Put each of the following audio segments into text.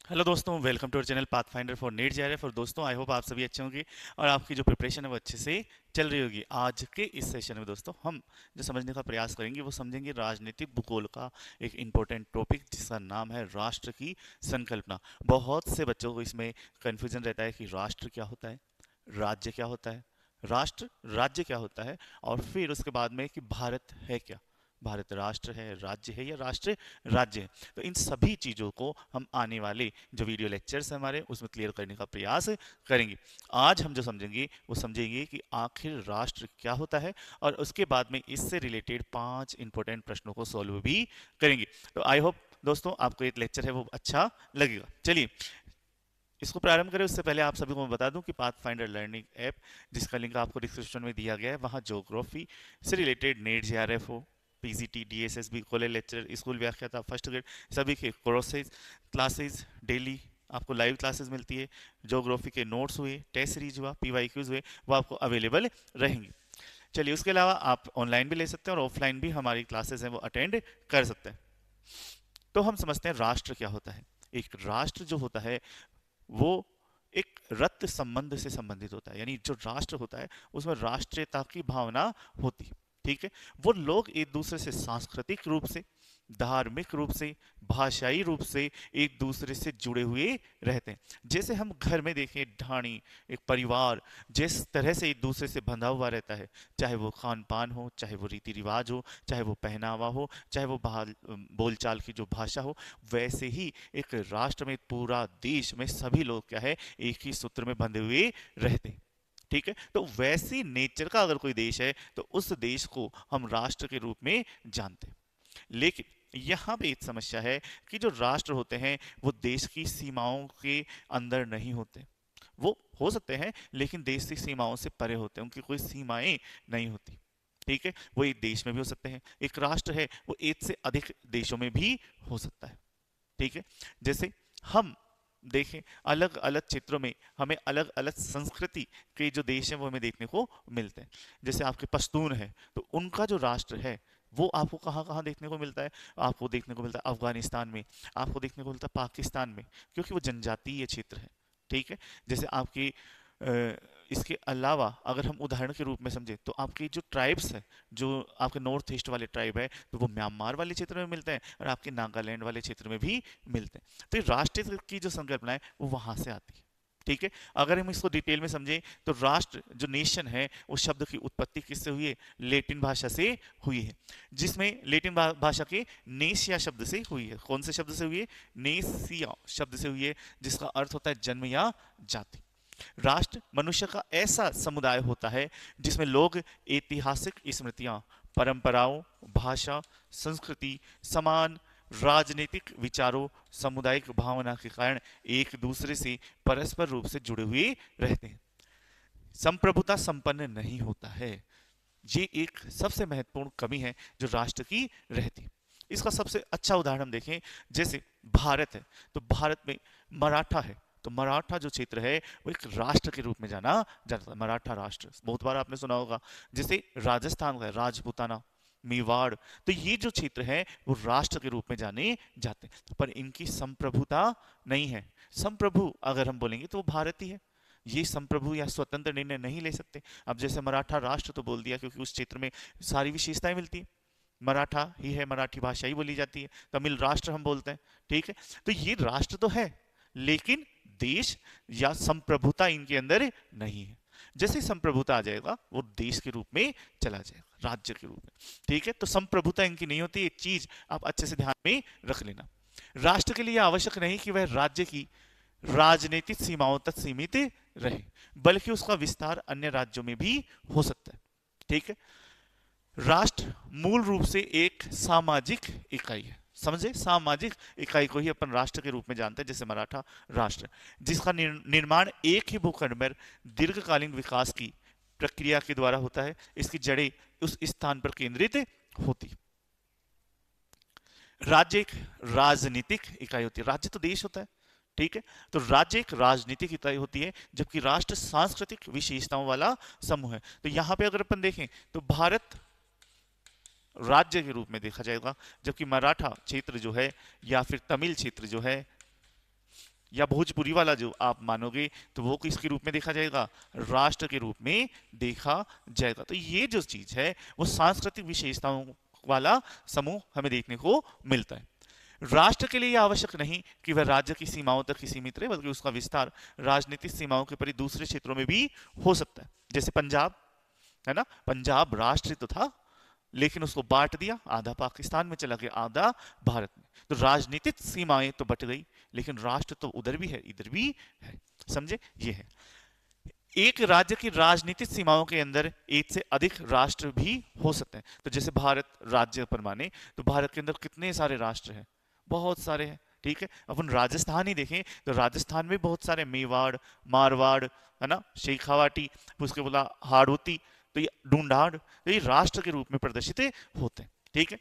Hello दोस्तों, welcome to our channel pathfinder for NEET JRF. और दोस्तों, I hope आप सभी अच्छे होंगे और आपकी जो प्रिपरेशन है वो अच्छे से चल रही होगी। आज के इस सेशन में दोस्तों हम जो समझने का प्रयास करेंगे वो समझेंगे राजनीतिक भूगोल का एक इम्पोर्टेंट टॉपिक जिसका नाम है राष्ट्र की संकल्पना। बहुत से बच्चों को इसमें कन्फ्यूजन रहता है कि राष्ट्र क्या होता है, राज्य क्या होता है, राष्ट्र राज्य क्या होता है, और फिर उसके बाद में कि भारत है क्या, भारत राष्ट्र है, राज्य है, या राष्ट्र राज्य है। तो इन सभी चीज़ों को हम आने वाले जो वीडियो लेक्चर्स हैं हमारे उसमें क्लियर करने का प्रयास करेंगे। आज हम जो समझेंगे वो समझेंगे कि आखिर राष्ट्र क्या होता है, और उसके बाद में इससे रिलेटेड 5 इंपॉर्टेंट प्रश्नों को सॉल्व भी करेंगे। तो आई होप दोस्तों आपको एक लेक्चर है वो अच्छा लगेगा। चलिए इसको प्रारंभ करें उससे पहले आप सभी को मैं बता दूं कि पाथ फाइंडर लर्निंग ऐप, जिसका लिंक आपको डिस्क्रिप्शन में दिया गया है, वहाँ ज्योग्राफी से रिलेटेड नेट जेआरएफ हो, PGT, DSSB, college lecture, school व्याख्याता, फर्स्ट ग्रेड, सभी के कोर्सेज क्लासेस डेली आपको लाइव क्लासेस मिलती है। ज्योग्राफी के नोट्स हुए, टेस्ट सीरीज हुआ, पीवाईक्यूज हुए, वो आपको अवेलेबल रहेंगे। चलिए उसके अलावा आप ऑनलाइन भी ले सकते हैं और ऑफलाइन भी हमारी क्लासेस हैं वो अटेंड कर सकते हैं। तो हम समझते हैं राष्ट्र क्या होता है। एक राष्ट्र जो होता है वो एक रक्त संबंध से संबंधित होता है, यानी जो राष्ट्र होता है उसमें राष्ट्रीयता की भावना होती है। ठीक है, वो लोग एक दूसरे से सांस्कृतिक रूप से, धार्मिक रूप से, भाषाई रूप से एक दूसरे से जुड़े हुए रहते हैं। जैसे हम घर में देखें, ढाणी एक परिवार जिस तरह से एक दूसरे से बंधा हुआ रहता है, चाहे वो खान पान हो, चाहे वो रीति रिवाज हो, चाहे वो पहनावा हो, चाहे वो बोलचाल की जो भाषा हो, वैसे ही एक राष्ट्र में, पूरा देश में सभी लोग क्या है, एक ही सूत्र में बंधे हुए रहते हैं। ठीक है, तो वैसी नेचर का अगर कोई देश है तो उस देश को हम राष्ट्र के रूप में जानते हैं। लेकिन यहाँ पे एक समस्या है कि जो राष्ट्र होते हैं वो देश की सीमाओं के अंदर नहीं होते। वो हो सकते हैं लेकिन देश की सीमाओं से परे होते हैं, उनकी कोई सीमाएं नहीं होती। ठीक है, वो एक देश में भी हो सकते हैं, एक राष्ट्र है वो एक से अधिक देशों में भी हो सकता है। ठीक है, जैसे हम देखें अलग अलग क्षेत्रों में हमें अलग अलग संस्कृति के जो देश हैं वो हमें देखने को मिलते हैं। जैसे आपके पश्तून है तो उनका जो राष्ट्र है वो आपको कहाँ कहाँ देखने को मिलता है। आपको देखने को मिलता है अफगानिस्तान में, आपको देखने को मिलता है पाकिस्तान में, क्योंकि वो जनजातीय क्षेत्र है। ठीक है, जैसे आपकी इसके अलावा अगर हम उदाहरण के रूप में समझें तो आपकी जो ट्राइब्स है, जो आपके नॉर्थ ईस्ट वाले ट्राइब है, तो वो म्यांमार वाले क्षेत्र में मिलते हैं और आपके नागालैंड वाले क्षेत्र में भी मिलते हैं। तो ये राष्ट्र की जो संकल्पना है वो वहां से आती है। ठीक है, अगर हम इसको डिटेल में समझें तो राष्ट्र जो नेशन है उस शब्द की उत्पत्ति किससे हुई है, लेटिन भाषा से हुई है, जिसमें लेटिन भाषा के नेसिया शब्द से हुई है। कौन से शब्द से हुई है, नेसिया शब्द से हुई है, जिसका अर्थ होता है जन्म या जाति। राष्ट्र मनुष्य का ऐसा समुदाय होता है जिसमें लोग ऐतिहासिक स्मृतियां, परंपराओं, भाषा, संस्कृति, समान राजनीतिक विचारों, सामुदायिक भावना के कारण एक दूसरे से परस्पर रूप से जुड़े हुए रहते हैं। संप्रभुता संपन्न नहीं होता है, ये एक सबसे महत्वपूर्ण कमी है जो राष्ट्र की रहती है। इसका सबसे अच्छा उदाहरण हम देखें, जैसे भारत है तो भारत में मराठा है, तो मराठा जो क्षेत्र है वो एक राष्ट्र के रूप में जाना जाता है, मराठा राष्ट्र, बहुत बार आपने सुना होगा। जैसे राजस्थान का है राजपूताना, मेवाड़, तो ये जो क्षेत्र है वो राष्ट्र के रूप में जाने जाते हैं, पर इनकी संप्रभुता नहीं है। संप्रभु अगर हम बोलेंगे तो वो भारत ही है, ये संप्रभु या स्वतंत्र निर्णय नहीं ले सकते। अब जैसे मराठा राष्ट्र तो बोल दिया क्योंकि उस क्षेत्र में सारी विशेषताएं मिलती है, मराठा ही है, मराठी भाषा ही बोली जाती है, तमिल राष्ट्र हम बोलते हैं। ठीक है, तो ये राष्ट्र तो है लेकिन देश या संप्रभुता इनके अंदर नहीं है। जैसे संप्रभुता आ जाएगा वो देश के रूप में चला जाएगा, राज्य के रूप में। ठीक है, तो संप्रभुता इनकी नहीं होती, एक चीज आप अच्छे से ध्यान में रख लेना। राष्ट्र के लिए आवश्यक नहीं कि वह राज्य की राजनीतिक सीमाओं तक सीमित रहे, बल्कि उसका विस्तार अन्य राज्यों में भी हो सकता है। ठीक है, राष्ट्र मूल रूप से एक सामाजिक इकाई है, समझे, सामाजिक इकाई को ही अपन राष्ट्र के रूप में जानते हैं, जैसे मराठा राष्ट्र, जिसका निर्माण एक ही भूखंड में दीर्घकालीन विकास की प्रक्रिया के द्वारा होता है। इसकी जड़ें उस स्थान पर केंद्रित होती। राज्य एक राजनीतिक इकाई होती है, राज्य तो देश होता है। ठीक है, तो राज्य एक राजनीतिक इकाई होती है जबकि राष्ट्र सांस्कृतिक विशेषताओं वाला समूह है। तो यहां पे अगर अपन देखें तो भारत राज्य के रूप में देखा जाएगा, जबकि मराठा क्षेत्र जो है या फिर तमिल क्षेत्र जो है या भोजपुरी वाला जो आप मानोगे तो वो किसके रूप में देखा जाएगा, राष्ट्र के रूप में देखा जाएगा। तो ये जो चीज है वो सांस्कृतिक विशेषताओं वाला समूह हमें देखने को मिलता है। राष्ट्र के लिए यह आवश्यक नहीं कि वह राज्य की सीमाओं तक ही सीमित रहे, बल्कि उसका विस्तार राजनीतिक सीमाओं के परि दूसरे क्षेत्रों में भी हो सकता है। जैसे पंजाब है ना, पंजाब राष्ट्र तो था लेकिन उसको बांट दिया, आधा पाकिस्तान में चला गया, आधा भारत में। तो राजनीतिक सीमाएं तो बट गई लेकिन राष्ट्र तो उधर भी है इधर भी है। समझे, ये है। एक राज्य की राजनीतिक सीमाओं के अंदर एक से अधिक राष्ट्र भी हो सकते हैं। तो जैसे भारत राज्य पर माने तो भारत के अंदर कितने सारे राष्ट्र हैं, बहुत सारे हैं। ठीक है, अपन राजस्थान ही देखें तो राजस्थान में बहुत सारे, मेवाड़, मारवाड़, है ना, शेखावाटी, उसके बोला हाड़ौती, तो ये ढूंढाड़, तो ये राष्ट्र के रूप में प्रदर्शित होते हैं। ठीक है,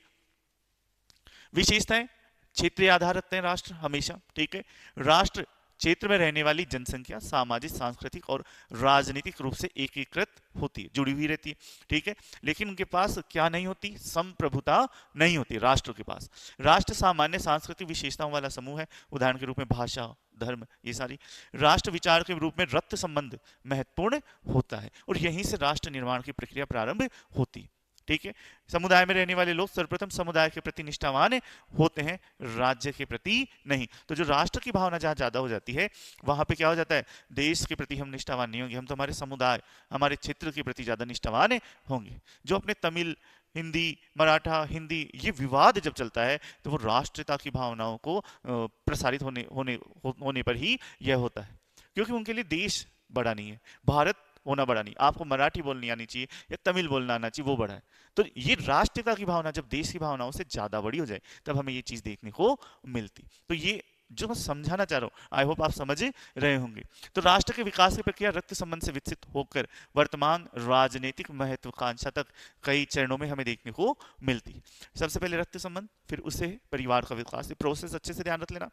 विशेषताएं, क्षेत्रीय आधार रखते हैं राष्ट्र हमेशा। ठीक है, राष्ट्र क्षेत्र में रहने वाली जनसंख्या सामाजिक, सांस्कृतिक और राजनीतिक रूप से एकीकृत होती है, जुड़ी हुई रहती है। ठीक है, लेकिन उनके पास क्या नहीं होती, संप्रभुता नहीं होती राष्ट्र के पास। राष्ट्र सामान्य सांस्कृतिक विशेषताओं वाला समूह है, उदाहरण के रूप में भाषा, धर्म, ये सारी। राष्ट्र विचार के रूप में रक्त संबंध महत्वपूर्ण होता है और यहीं से राष्ट्र निर्माण की प्रक्रिया प्रारंभ होती है। ठीक है, समुदाय में रहने वाले लोग सर्वप्रथम समुदाय के प्रति निष्ठावान होते हैं, राज्य के प्रति नहीं। तो जो राष्ट्र की भावना जहां ज्यादा हो जाती है वहां पे क्या हो जाता है, देश के प्रति हम निष्ठावान नहीं होंगे, हम तो हमारे समुदाय, हमारे क्षेत्र के प्रति ज्यादा निष्ठावान होंगे। जो अपने तमिल, हिंदी, मराठा, हिंदी, ये विवाद जब चलता है तो वो राष्ट्रीयता की भावनाओं को प्रसारित होने पर ही यह होता है, क्योंकि उनके लिए देश बड़ा नहीं है, भारत होना बड़ा नहीं। आपको मराठी बोलनी आनी चाहिए या तमिल बोलना आना चाहिए, वो बड़ा है। तो ये राष्ट्रीयता की भावना जब देश की भावनाओं से ज्यादा बड़ी हो जाए तब हमें ये चीज देखने को मिलती। तो ये जो मैं समझाना चाह रहा हूँ, आई होप आप समझ रहे होंगे। तो राष्ट्र के विकास की प्रक्रिया रक्त संबंध से विकसित होकर वर्तमान राजनीतिक महत्वाकांक्षा तक कई चरणों में हमें देखने को मिलती। सबसे पहले रक्त संबंध, फिर उससे परिवार का विकास। ये प्रोसेस अच्छे से ध्यान रख लेना।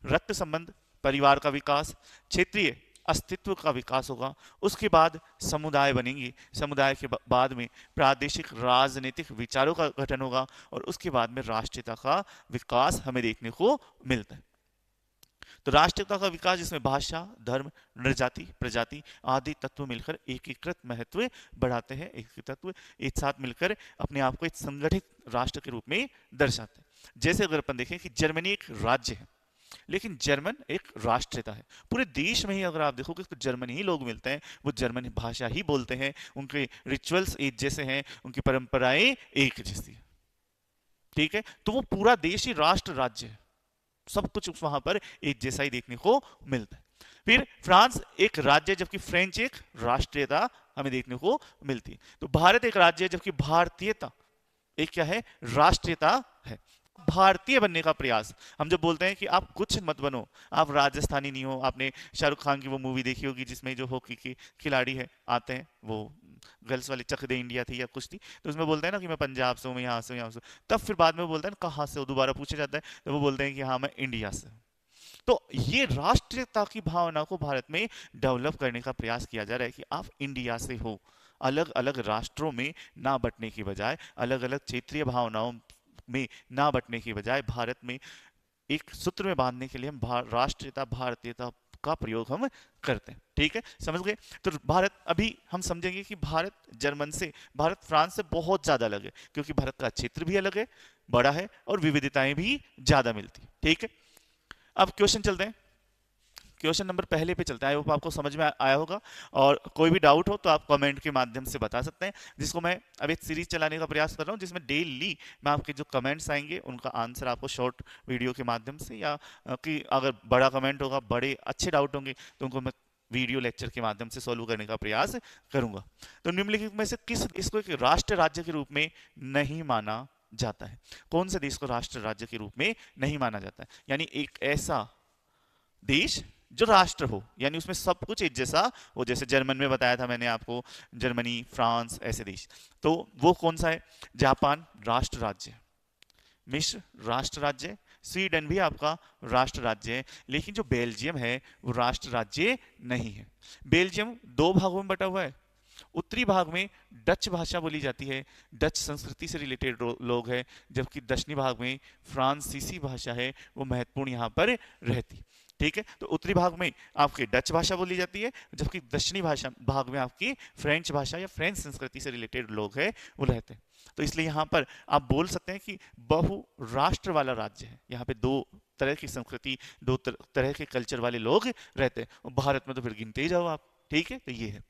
रक्त संबंध, परिवार का विकास, क्षेत्रीय अस्तित्व का विकास होगा, उसके बाद समुदाय बनेंगे, समुदाय के बाद में प्रादेशिक राजनीतिक विचारों का गठन होगा और उसके बाद में राष्ट्रीयता का विकास हमें देखने को मिलता है। तो राष्ट्रीयता का विकास जिसमें भाषा, धर्म, नृजाति, प्रजाति आदि तत्व मिलकर एकीकृत महत्व बढ़ाते हैं, एक तत्व एक साथ मिलकर अपने आप को एक संगठित राष्ट्र के रूप में दर्शाते हैं। जैसे अगर अपन देखें कि जर्मनी एक राज्य है लेकिन जर्मन एक राष्ट्रीयता है। पूरे देश में ही अगर आप देखोगे तो जर्मन ही लोग मिलते हैं, वो जर्मन भाषा ही बोलते हैं, उनके रिचुअल्स एक जैसे हैं, उनकी परंपराएं एक जैसी है। ठीक है, तो वो पूरा देश ही राष्ट्र राज्य है, सब कुछ वहां पर एक जैसा ही देखने को मिलता है। फिर फ्रांस एक राज्य जबकि फ्रेंच एक राष्ट्रीयता हमें देखने को मिलती है। तो भारत एक राज्य है जबकि भारतीयता एक क्या है, राष्ट्रीयता है। भारतीय बनने का प्रयास, हम जब बोलते हैं कि आप कुछ मत बनो, आप राजस्थानी नहीं हो। आपने शाहरुख खान की वो मूवी देखी होगी जिसमें जो हॉकी के खिलाड़ी है आते हैं, वो गर्ल्स वाली चक दे इंडिया थी या कुछ थी, तो उसमें बोलते हैं ना कि मैं पंजाब से हूँ, मैं यहाँ से हूँ, यहाँ से। तब फिर बाद में वो बोलता है ना कहाँ से हो, दोबारा पूछा जाता है तो वो बोलते हैं कि हाँ मैं इंडिया से। तो ये राष्ट्रीयता की भावना को भारत में डेवलप करने का प्रयास किया जा रहा है कि आप इंडिया से हो, अलग अलग राष्ट्रों में ना बटने की बजाय, अलग अलग क्षेत्रीय भावनाओं में ना बटने की बजाय भारत में एक सूत्र में बांधने के लिए हम राष्ट्रीयता, भारतीयता का प्रयोग हम करते हैं। ठीक है, समझ गए। तो भारत, अभी हम समझेंगे कि भारत जर्मन से, भारत फ्रांस से बहुत ज्यादा अलग है, क्योंकि भारत का क्षेत्र भी अलग है, बड़ा है और विविधताएं भी ज्यादा मिलती। ठीक है, अब क्वेश्चन चलते हैं। क्वेश्चन नंबर पहले पे चलते हैं, आई होप आपको समझ में आया होगा, और कोई भी डाउट हो तो आप कमेंट के माध्यम से बता सकते हैं, जिसको मैं अब एक सीरीज चलाने का प्रयास कर रहा हूँ जिसमें डेली मैं आपके जो कमेंट्स आएंगे उनका आंसर आपको शॉर्ट वीडियो के माध्यम से, या कि अगर बड़ा कमेंट होगा, बड़े अच्छे डाउट होंगे तो उनको मैं वीडियो लेक्चर के माध्यम से सॉल्व करने का प्रयास करूंगा। तो निम्नलिखित में से किस इसको एक राष्ट्र राज्य के रूप में नहीं माना जाता है? कौन से देश को राष्ट्र राज्य के रूप में नहीं माना जाता है? यानी एक ऐसा देश जो राष्ट्र हो, यानी उसमें सब कुछ एक जैसा हो, जैसे जर्मन में बताया था मैंने आपको, जर्मनी, फ्रांस, ऐसे देश। तो वो कौन सा है? जापान राष्ट्र राज्य, मिस्र राष्ट्र राज्य, स्वीडन भी आपका राष्ट्र राज्य है, लेकिन जो बेल्जियम है वो राष्ट्र राज्य नहीं है। बेल्जियम दो भागों में बटा हुआ है। उत्तरी भाग में डच भाषा बोली जाती है, डच संस्कृति से रिलेटेड लोग हैं, जबकि दक्षिणी भाग में फ्रांसीसी भाषा है, वो महत्वपूर्ण यहाँ पर रहती। ठीक है। तो उत्तरी भाग में आपकी डच भाषा बोली जाती है, जबकि दक्षिणी भाषा भाग में आपकी फ्रेंच भाषा या फ्रेंच संस्कृति से रिलेटेड लोग हैं वो रहते हैं। तो इसलिए यहाँ पर आप बोल सकते हैं कि बहुराष्ट्र वाला राज्य है। यहाँ पे दो तरह की संस्कृति, दो तरह के कल्चर वाले लोग रहते हैं। और भारत में तो फिर गिनते ही जाओ आप, ठीक है। तो ये है,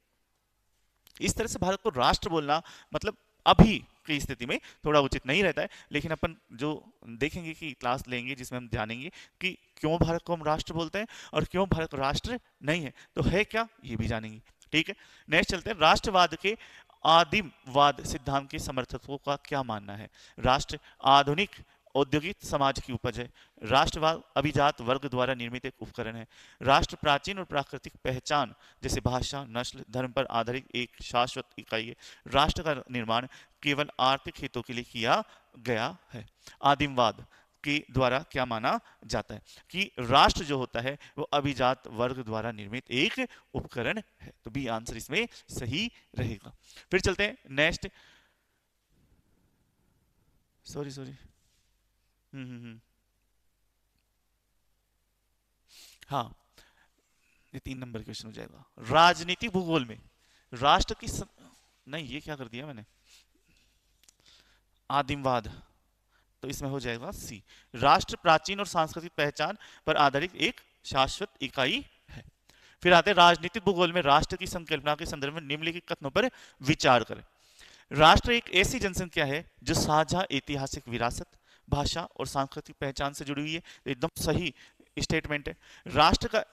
इस तरह से भारत को राष्ट्र बोलना मतलब अभी की स्थिति में थोड़ा उचित नहीं रहता है, लेकिन अपन जो देखेंगे कि क्लास लेंगे जिसमें हम जानेंगे कि क्यों भारत को हम राष्ट्र बोलते हैं और क्यों भारत राष्ट्र नहीं है, तो है क्या ये भी जानेंगे, ठीक है। नेक्स्ट चलते हैं, राष्ट्रवाद के आदिमवाद सिद्धांत के समर्थकों का क्या मानना है। राष्ट्र आधुनिक औद्योगिक समाज की उपज है। राष्ट्रवाद अभिजात वर्ग द्वारा निर्मित एक उपकरण है। राष्ट्र प्राचीन और प्राकृतिक पहचान जैसे भाषा, नस्ल, धर्म पर आधारित एक शाश्वत इकाई है। राष्ट्र का निर्माण केवल आर्थिक हितों के लिए किया गया है। आदिमवाद के द्वारा क्या माना जाता है कि राष्ट्र जो होता है वो अभिजात वर्ग द्वारा निर्मित एक उपकरण है। तो बी आंसर इसमें सही रहेगा। फिर चलते हैं नेक्स्ट, सॉरी सॉरी, हाँ, ये 3 नंबर क्वेश्चन हो जाएगा। राजनीतिक भूगोल में राष्ट्र की नहीं, ये क्या कर दिया मैंने, आदिमवाद, तो इसमें हो जाएगा सी। राष्ट्र प्राचीन और सांस्कृतिक पहचान पर आधारित एक शाश्वत इकाई है। फिर आते हैं राजनीतिक भूगोल में राष्ट्र की संकल्पना के संदर्भ में निम्नलिखित कथनों पर विचार करें। राष्ट्र एक ऐसी जनसंख्या है जो साझा ऐतिहासिक विरासत, भाषा और सांस्कृतिक पहचान से जुड़ी हुई है। एकदम सही स्टेटमेंट है। राष्ट्र का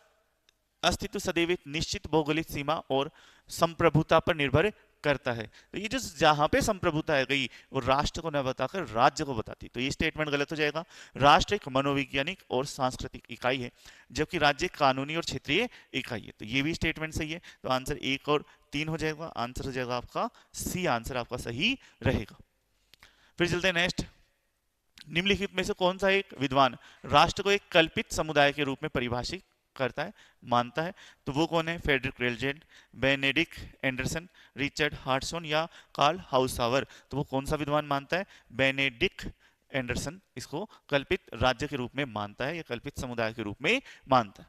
अस्तित्व सदैव एक निश्चित भौगोलिक सीमा और संप्रभुता पर निर्भर करता है। तो ये जो जहां पे संप्रभुता है गई वो राष्ट्र को न बताकर राज्य को बताती, तो ये स्टेटमेंट गलत हो जाएगा। राष्ट्र एक मनोवैज्ञानिक और सांस्कृतिक इकाई है, जबकि राज्य कानूनी और क्षेत्रीय इकाई है। तो ये भी स्टेटमेंट सही है। तो आंसर 1 और 3 हो जाएगा। आंसर हो जाएगा आपका सी, आंसर आपका सही रहेगा। फिर चलते हैं नेक्स्ट, निम्नलिखित में से कौन सा एक विद्वान राष्ट्र को एक कल्पित समुदाय के रूप में परिभाषित करता है, मानता है। तो वो कौन है, फेडरिक रेलजेंड, बेनेडिक्ट एंडरसन, रिचर्ड हार्टसन या कार्ल हाउसावर। तो वो कौन सा विद्वान मानता है, बेनेडिक्ट एंडरसन इसको कल्पित राज्य के रूप में मानता है या कल्पित समुदाय के रूप में मानता है।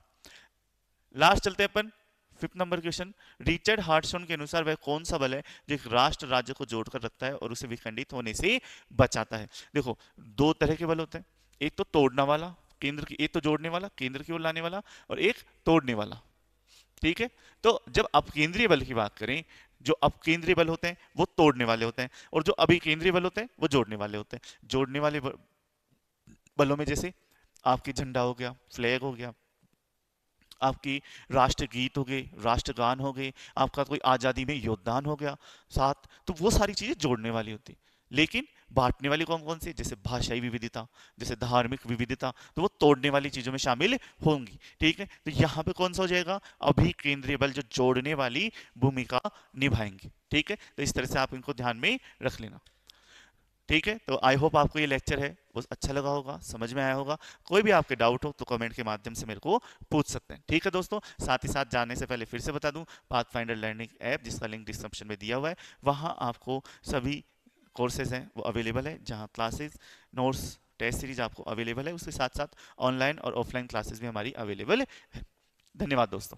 लास्ट चलते हैं अपन 5 नंबर क्वेश्चन, रिचर्ड हार्टसन के अनुसार वह कौन सा बल है जो एक राष्ट्र राज्य को जोड़कर रखता है और उसे विखंडित होने से बचाता है। देखो 2 तरह के बल होते हैं, एक तो तोड़ने वाला केंद्र की, एक तो जोड़ने वाला केंद्र की ओर लाने वाला, और एक तोड़ने वाला, ठीक है। तो जब अपकेंद्रीय बल की बात करें, जो अपकेंद्रीय बल होते हैं वो तोड़ने वाले होते हैं, और जो अभिकेंद्रीय बल होते हैं वो जोड़ने वाले होते हैं। जोड़ने वाले बलों में जैसे आपकी झंडा हो गया, फ्लैग हो गया, आपकी राष्ट्रगीत हो गए, राष्ट्रगान हो गए, आपका कोई आज़ादी में योगदान हो गया साथ, तो वो सारी चीज़ें जोड़ने वाली होती। लेकिन बांटने वाली कौन कौन सी, जैसे भाषाई विविधता, जैसे धार्मिक विविधता, तो वो तोड़ने वाली चीज़ों में शामिल होंगी, ठीक है। तो यहाँ पे कौन सा हो जाएगा, अभी केंद्रीय बल जो जोड़ने वाली भूमिका निभाएंगे, ठीक है। तो इस तरह से आप इनको ध्यान में रख लेना, ठीक है। तो आई होप आपको ये लेक्चर है वो अच्छा लगा होगा, समझ में आया होगा। कोई भी आपके डाउट हो तो कमेंट के माध्यम से मेरे को पूछ सकते हैं, ठीक है दोस्तों। साथ ही साथ जाने से पहले फिर से बता दूं, पाथफाइंडर लर्निंग ऐप जिसका लिंक डिस्क्रिप्शन में दिया हुआ है, वहाँ आपको सभी कोर्सेज हैं वो अवेलेबल है, जहाँ क्लासेस, नोट्स, टेस्ट सीरीज आपको अवेलेबल है। उसके साथ साथ ऑनलाइन और ऑफलाइन क्लासेस भी हमारी अवेलेबल है। धन्यवाद दोस्तों।